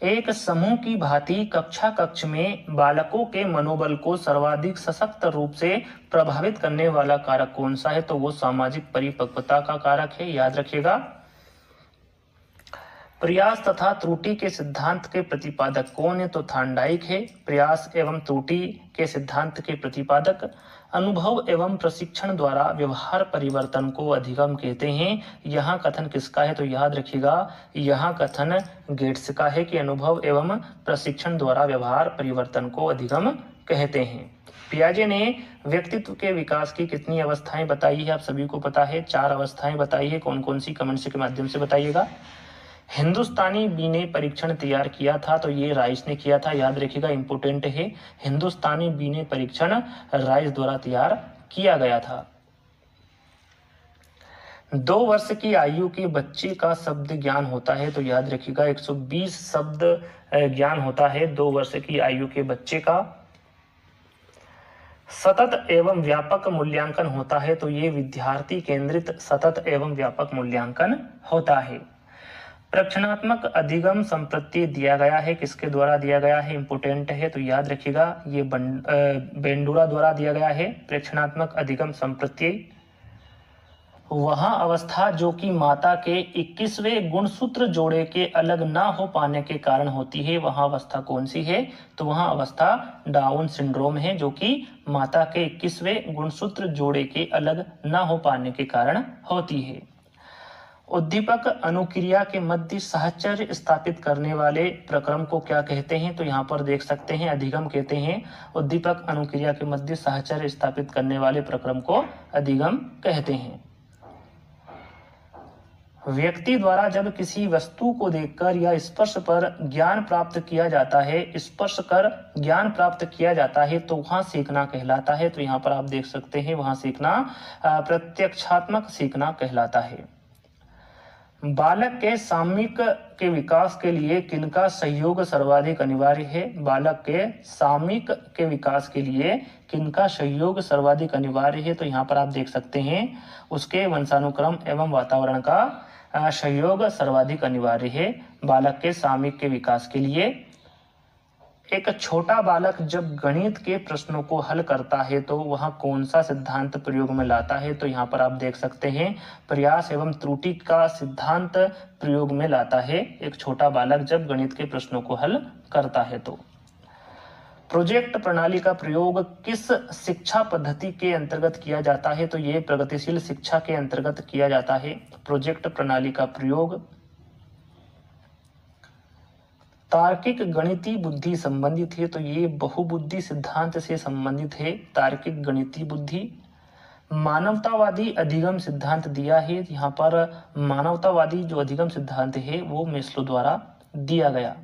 एक समूह की भांति कक्षा कक्ष में बालकों के मनोबल को सर्वाधिक सशक्त रूप से प्रभावित करने वाला कारक कौन सा है? तो वो सामाजिक परिपक्वता का कारक है, याद रखिएगा। प्रयास तथा त्रुटि के सिद्धांत के प्रतिपादक कौन है? तो थार्नडाइक है। प्रयास एवं त्रुटि के सिद्धांत के प्रतिपादक। अनुभव एवं प्रशिक्षण द्वारा व्यवहार परिवर्तन को अधिगम कहते हैं। यहाँ कथन किसका है? तो याद रखिएगा, यहाँ कथन गेट्स का है कि अनुभव एवं प्रशिक्षण द्वारा व्यवहार परिवर्तन को अधिगम कहते हैं। पियाजे ने व्यक्तित्व के विकास की कितनी अवस्थाएं बताई है? आप सभी को पता है, 4 अवस्थाएं बताई है। कौन कौन सी? कमेंट्स के माध्यम से बताइएगा। हिंदुस्तानी बी ने परीक्षण तैयार किया था, तो ये राइस ने किया था, याद रखिएगा, इंपोर्टेंट है। हिंदुस्तानी बी ने परीक्षण राइस द्वारा तैयार किया गया था। 2 वर्ष की आयु के बच्चे का शब्द ज्ञान होता है, तो याद रखिएगा 120 शब्द ज्ञान होता है 2 वर्ष की आयु के बच्चे का। सतत एवं व्यापक मूल्यांकन होता है, तो ये विद्यार्थी केंद्रित सतत एवं व्यापक मूल्यांकन होता है। प्रक्षणात्मक अधिगम संप्रत्यय दिया गया है, किसके द्वारा दिया गया है? इंपोर्टेंट है, तो याद रखिएगा ये बेंडूरा द्वारा दिया गया है। प्रक्षणात्मक अधिगम संप्रत्यय वह अवस्था जो कि माता के 21वें गुणसूत्र जोड़े के अलग ना हो पाने के कारण होती है, वह अवस्था कौन सी है? तो वह अवस्था डाउन सिंड्रोम है, जो कि माता के 21वें गुणसूत्र जोड़े के अलग ना हो पाने के कारण होती है। उद्दीपक अनुक्रिया के मध्य साहचर्य स्थापित करने वाले प्रक्रम को क्या कहते हैं? तो यहाँ पर देख सकते हैं, अधिगम कहते हैं। उद्दीपक अनुक्रिया के मध्य साहचर्य स्थापित करने वाले प्रक्रम को अधिगम कहते हैं। व्यक्ति द्वारा जब किसी वस्तु को देखकर या स्पर्श पर ज्ञान प्राप्त किया जाता है, स्पर्श कर ज्ञान प्राप्त किया जाता है, तो वहां सीखना कहलाता है। तो यहाँ पर आप देख सकते हैं, वहां सीखना प्रत्यक्षात्मक सीखना कहलाता है। बालक के सामयिक के विकास के लिए किनका सहयोग सर्वाधिक अनिवार्य है? बालक के सामयिक के विकास के लिए किनका सहयोग सर्वाधिक अनिवार्य है? तो यहाँ पर आप देख सकते हैं, उसके वंशानुक्रम एवं वातावरण का सहयोग सर्वाधिक अनिवार्य है बालक के सामयिक के विकास के लिए। एक छोटा बालक जब गणित के प्रश्नों को हल करता है, तो वह कौन सा सिद्धांत प्रयोग में लाता है? तो यहाँ पर आप देख सकते हैं, प्रयास एवं त्रुटि का सिद्धांत प्रयोग में लाता है एक छोटा बालक जब गणित के प्रश्नों को हल करता है। तो प्रोजेक्ट प्रणाली का प्रयोग किस शिक्षा पद्धति के अंतर्गत किया जाता है? तो ये प्रगतिशील शिक्षा के अंतर्गत किया जाता है। प्रोजेक्ट प्रणाली का प्रयोग तार्किक गणितीय बुद्धि संबंधित है, तो ये बहुबुद्धि सिद्धांत से संबंधित है। तार्किक गणितीय बुद्धि। मानवतावादी अधिगम सिद्धांत दिया है, यहाँ पर मानवतावादी जो अधिगम सिद्धांत है वो मेस्लो द्वारा दिया गया।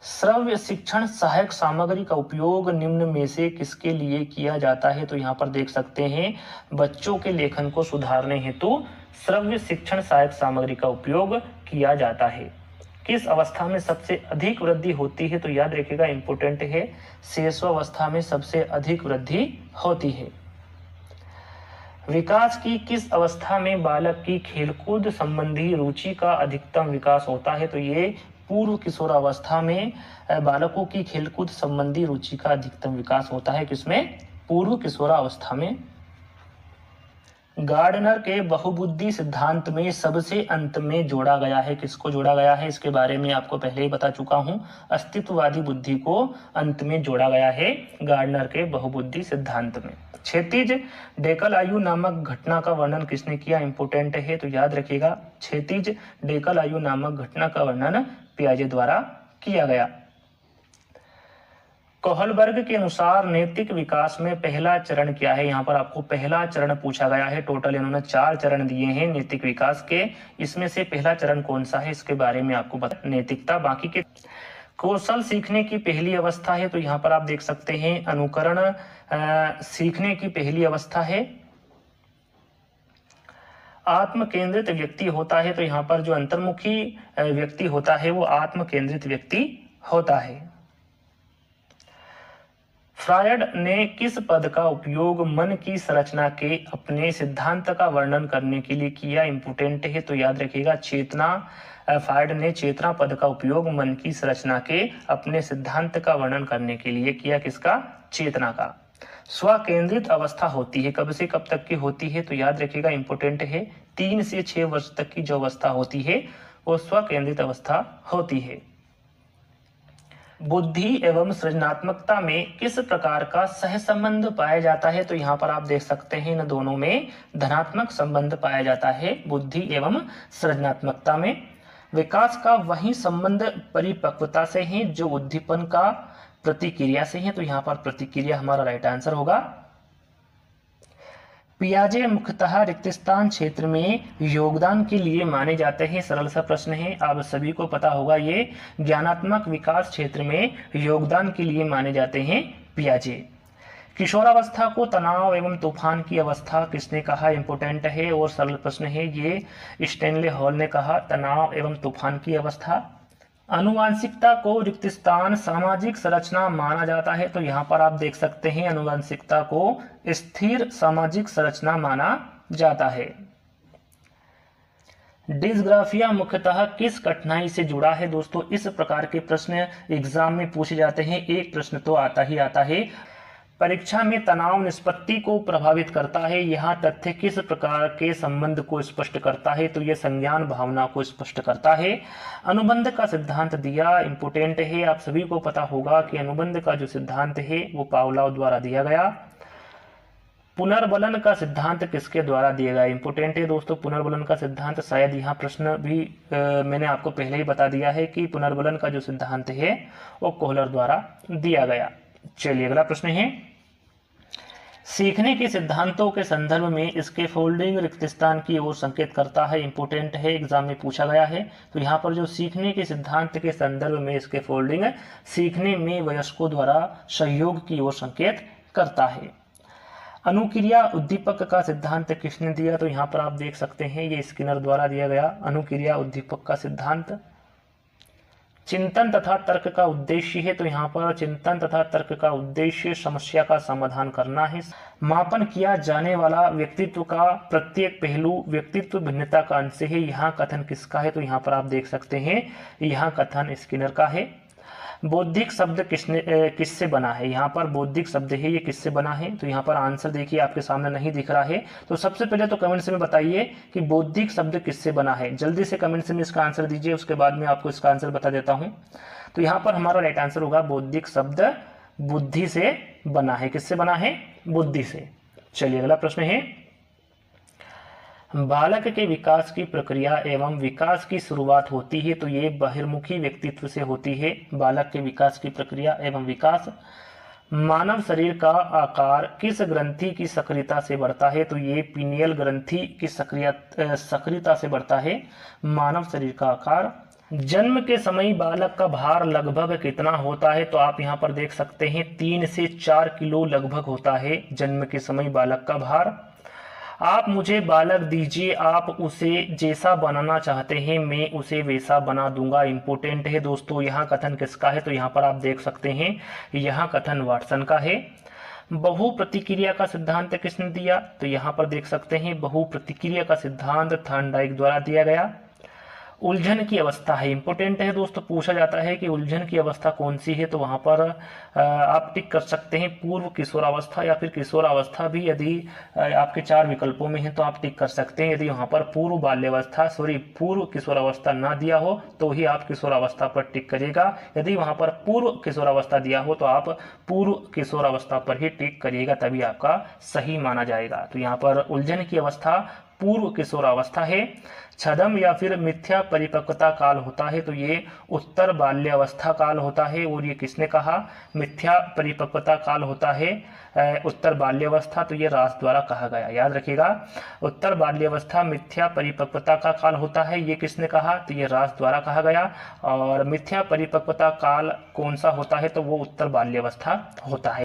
श्रव्य शिक्षण सहायक सामग्री का उपयोग निम्न में से किसके लिए किया जाता है? तो यहाँ पर देख सकते हैं, बच्चों के लेखन को सुधारने हेतु श्रव्य शिक्षण सहायक सामग्री का उपयोग किया जाता है। किस अवस्था में सबसे अधिक वृद्धि होती है? तो याद रखिएगा, इंपोर्टेंट है, शेषावस्था में सबसे अधिक वृद्धि होती है। विकास की किस अवस्था में बालक की खेलकूद संबंधी रुचि का अधिकतम विकास होता है? तो ये पूर्व किशोरावस्था में बालकों की खेलकूद संबंधी रुचि का अधिकतम विकास होता है। किसमें? पूर्व किशोरावस्था में। गार्डनर के बहुबुद्धि सिद्धांत में सबसे अंत में जोड़ा गया है, किसको जोड़ा गया है? इसके बारे में आपको पहले ही बता चुका हूं, अस्तित्ववादी बुद्धि को अंत में जोड़ा गया है गार्डनर के बहुबुद्धि सिद्धांत में। क्षैतिज डेकल आयु नामक घटना का वर्णन किसने किया? इंपोर्टेंट है, तो याद रखिएगा, क्षैतिज डेकल आयु नामक घटना का वर्णन पियाजे द्वारा किया गया। कोहलबर्ग के अनुसार नैतिक विकास में पहला चरण क्या है? यहाँ पर आपको पहला चरण पूछा गया है। टोटल इन्होंने 4 चरण दिए हैं नैतिक विकास के, इसमें से पहला चरण कौन सा है इसके बारे में आपको बता, नैतिकता। बाकी के कौशल सीखने की पहली अवस्था है, तो यहाँ पर आप देख सकते हैं अनुकरण सीखने की पहली अवस्था है। आत्म केंद्रित व्यक्ति होता है, तो यहाँ पर जो अंतर्मुखी व्यक्ति होता है वो आत्म केंद्रित व्यक्ति होता है। फ्रायड ने किस पद का उपयोग मन की संरचना के अपने सिद्धांत का वर्णन करने के लिए किया? इंपोर्टेंट है, तो याद रखिएगा चेतना। फ्रायड ने चेतना पद का उपयोग मन की संरचना के अपने सिद्धांत का वर्णन करने के लिए किया। किसका? चेतना का। स्वकेंद्रित अवस्था होती है, कब से कब तक की होती है? तो याद रखिएगा इंपोर्टेंट है, 3 से 6 वर्ष तक की जो अवस्था होती है वो स्वकेंद्रित अवस्था होती है। बुद्धि एवं सृजनात्मकता में किस प्रकार का सहसंबंध पाया जाता है? तो यहाँ पर आप देख सकते हैं इन दोनों में धनात्मक संबंध पाया जाता है। बुद्धि एवं सृजनात्मकता में विकास का वही संबंध परिपक्वता से है जो उद्दीपन का प्रतिक्रिया से है। तो यहाँ पर प्रतिक्रिया हमारा राइट आंसर होगा। पियाजे मुख्यतः रिक्तस्थान क्षेत्र में योगदान के लिए माने जाते हैं। सरल सा प्रश्न है, आप सभी को पता होगा ये ज्ञानात्मक विकास क्षेत्र में योगदान के लिए माने जाते हैं पियाजे। किशोरावस्था को तनाव एवं तूफान की अवस्था किसने कहा? इंपोर्टेंट है और सरल प्रश्न है, ये स्टैनले हॉल ने कहा तनाव एवं तूफान की अवस्था। अनुवांशिकता को रिक्त स्थान सामाजिक संरचना माना जाता है। तो यहाँ पर आप देख सकते हैं अनुवांशिकता को स्थिर सामाजिक संरचना माना जाता है। डिस्ग्राफिया मुख्यतः किस कठिनाई से जुड़ा है? दोस्तों इस प्रकार के प्रश्न एग्जाम में पूछे जाते हैं, एक प्रश्न तो आता ही आता है। परीक्षा में तनाव निष्पत्ति को प्रभावित करता है, यह तथ्य किस प्रकार के संबंध को स्पष्ट करता है? तो यह संज्ञान भावना को स्पष्ट करता है। अनुबंध का सिद्धांत दिया, इंपोर्टेंट है, आप सभी को पता होगा कि अनुबंध का जो सिद्धांत है वो पावलोव द्वारा दिया गया। पुनर्बलन का सिद्धांत किसके द्वारा दिया गया? इंपोर्टेंट है दोस्तों, पुनर्बलन का सिद्धांत शायद यहाँ प्रश्न भी मैंने आपको पहले ही बता दिया है कि पुनर्बलन का जो सिद्धांत है वो कोहलर द्वारा दिया गया। चलिए अगला प्रश्न है, सीखने के सिद्धांतों के संदर्भ में इसके फोल्डिंग रिक्त स्थान की ओर संकेत करता है। इंपोर्टेंट है, एग्जाम में पूछा गया है। तो यहाँ पर जो सीखने के सिद्धांत के संदर्भ में इसके फोल्डिंग सीखने में वयस्कों द्वारा सहयोग की ओर संकेत करता है। अनुक्रिया उद्दीपक का सिद्धांत किसने दिया? तो यहाँ पर आप देख सकते हैं ये स्किनर द्वारा दिया गया अनुक्रिया उद्दीपक का सिद्धांत। चिंतन तथा तर्क का उद्देश्य है, तो यहाँ पर चिंतन तथा तर्क का उद्देश्य समस्या का समाधान करना है। मापन किया जाने वाला व्यक्तित्व का प्रत्येक पहलू व्यक्तित्व भिन्नता का अंश है, यहाँ कथन किसका है? तो यहाँ पर आप देख सकते हैं यहाँ कथन स्किनर का है। बौद्धिक शब्द किससे बना है? यहाँ पर बौद्धिक शब्द है, ये किससे बना है? तो यहाँ पर आंसर देखिए आपके सामने नहीं दिख रहा है, तो सबसे पहले तो कमेंट्स में बताइए कि बौद्धिक शब्द किससे बना है। जल्दी से कमेंट्स में इसका आंसर दीजिए, उसके बाद में आपको इसका आंसर बता देता हूँ। तो यहाँ पर हमारा राइट आंसर होगा बौद्धिक शब्द बुद्धि से बना है। किससे बना है? बुद्धि से। चलिए अगला प्रश्न है, बालक के विकास की प्रक्रिया एवं विकास की शुरुआत होती है, तो ये बहिर्मुखी व्यक्तित्व से होती है। बालक के विकास की प्रक्रिया एवं विकास। मानव शरीर का आकार किस ग्रंथि की सक्रियता से बढ़ता है? तो ये पीनियल ग्रंथि की सक्रियता से बढ़ता है मानव शरीर का आकार। जन्म के समय बालक का भार लगभग कितना होता है? तो आप यहाँ पर देख सकते हैं 3 से 4 किलो लगभग होता है जन्म के समय बालक का भार। आप मुझे बालक दीजिए, आप उसे जैसा बनाना चाहते हैं मैं उसे वैसा बना दूंगा। इंपोर्टेंट है दोस्तों, यहाँ कथन किसका है? तो यहाँ पर आप देख सकते हैं यहाँ कथन वाटसन का है। बहु प्रतिक्रिया का सिद्धांत किसने दिया? तो यहाँ पर देख सकते हैं बहु प्रतिक्रिया का सिद्धांत थॉर्नडाइक द्वारा दिया गया। उलझन की अवस्था है, इंपोर्टेंट है दोस्तों, पूछा जाता है कि उलझन की अवस्था कौन सी है, तो वहां पर आप टिक कर सकते हैं पूर्व किशोरावस्था या फिर किशोरावस्था भी, यदि आपके 4 विकल्पों में है तो आप टिक कर सकते हैं। यदि वहां पर पूर्व बाल्यावस्था पूर्व किशोरावस्था ना दिया हो तो ही आप किशोरावस्था पर टिक करिएगा। यदि वहां पर पूर्व किशोरावस्था दिया हो तो आप पूर्व किशोरावस्था पर ही टिक करिएगा, तभी आपका सही माना जाएगा। तो यहाँ पर उलझन की अवस्था पूर्व किशोरावस्था है। छदम या फिर मिथ्या परिपक्वता काल होता है, तो ये उत्तर बाल्यावस्था काल होता है। और ये किसने कहा? मिथ्या परिपक्वता काल होता है उत्तर बाल्यावस्था, तो ये रास द्वारा कहा गया। याद रखिएगा, उत्तर बाल्यावस्था मिथ्या परिपक्वता का काल होता है, ये किसने कहा? तो ये रास द्वारा कहा गया। और मिथ्या परिपक्वता काल कौन सा होता है? तो वो उत्तर बाल्यावस्था होता है।